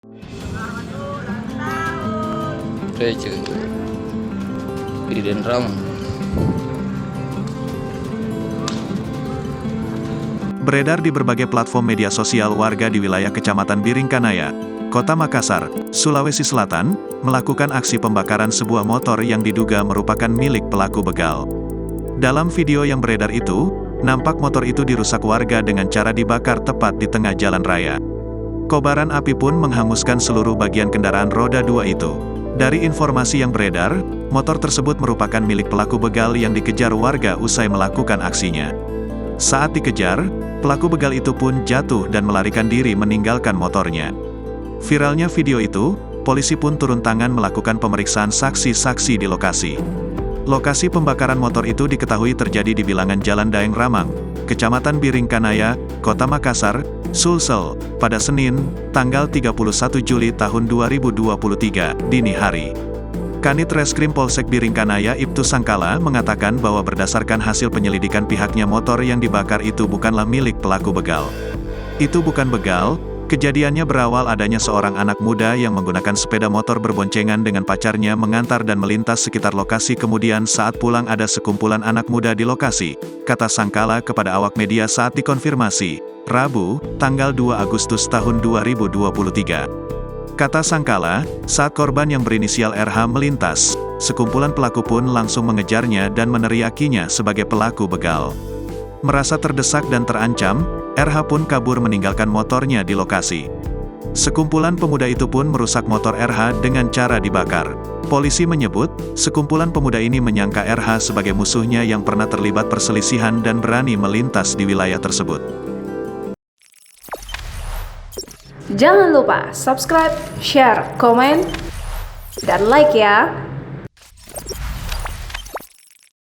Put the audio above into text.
Rece Iden Ram. Beredar di berbagai platform media sosial, warga di wilayah Kecamatan Biringkanaya, Kota Makassar, Sulawesi Selatan, melakukan aksi pembakaran sebuah motor yang diduga merupakan milik pelaku begal. Dalam video yang beredar itu, nampak motor itu dirusak warga dengan cara dibakar tepat di tengah jalan raya. Kobaran api pun menghanguskan seluruh bagian kendaraan roda 2 itu. Dari informasi yang beredar, motor tersebut merupakan milik pelaku begal yang dikejar warga usai melakukan aksinya. Saat dikejar, pelaku begal itu pun jatuh dan melarikan diri meninggalkan motornya. Viralnya video itu, polisi pun turun tangan melakukan pemeriksaan saksi-saksi di lokasi. Lokasi pembakaran motor itu diketahui terjadi di bilangan Jalan Daeng Ramang, Kecamatan Biringkanaya, Kota Makassar, Sulsel, pada Senin, tanggal 31 Juli tahun 2023, dini hari. Kanit Reskrim Polsek Biringkanaya Ibtu Sangkala mengatakan bahwa berdasarkan hasil penyelidikan pihaknya, motor yang dibakar itu bukanlah milik pelaku begal. Itu bukan begal, kejadiannya berawal adanya seorang anak muda yang menggunakan sepeda motor berboncengan dengan pacarnya mengantar dan melintas sekitar lokasi, kemudian saat pulang ada sekumpulan anak muda di lokasi, kata Sangkala kepada awak media saat dikonfirmasi, Rabu, tanggal 2 Agustus tahun 2023. Kata Sangkala, saat korban yang berinisial RH melintas, sekumpulan pelaku pun langsung mengejarnya dan meneriakinya sebagai pelaku begal. Merasa terdesak dan terancam, RH pun kabur meninggalkan motornya di lokasi. Sekumpulan pemuda itu pun merusak motor RH dengan cara dibakar. Polisi menyebut, sekumpulan pemuda ini menyangka RH sebagai musuhnya yang pernah terlibat perselisihan dan berani melintas di wilayah tersebut. Jangan lupa subscribe, share, komen, dan like ya.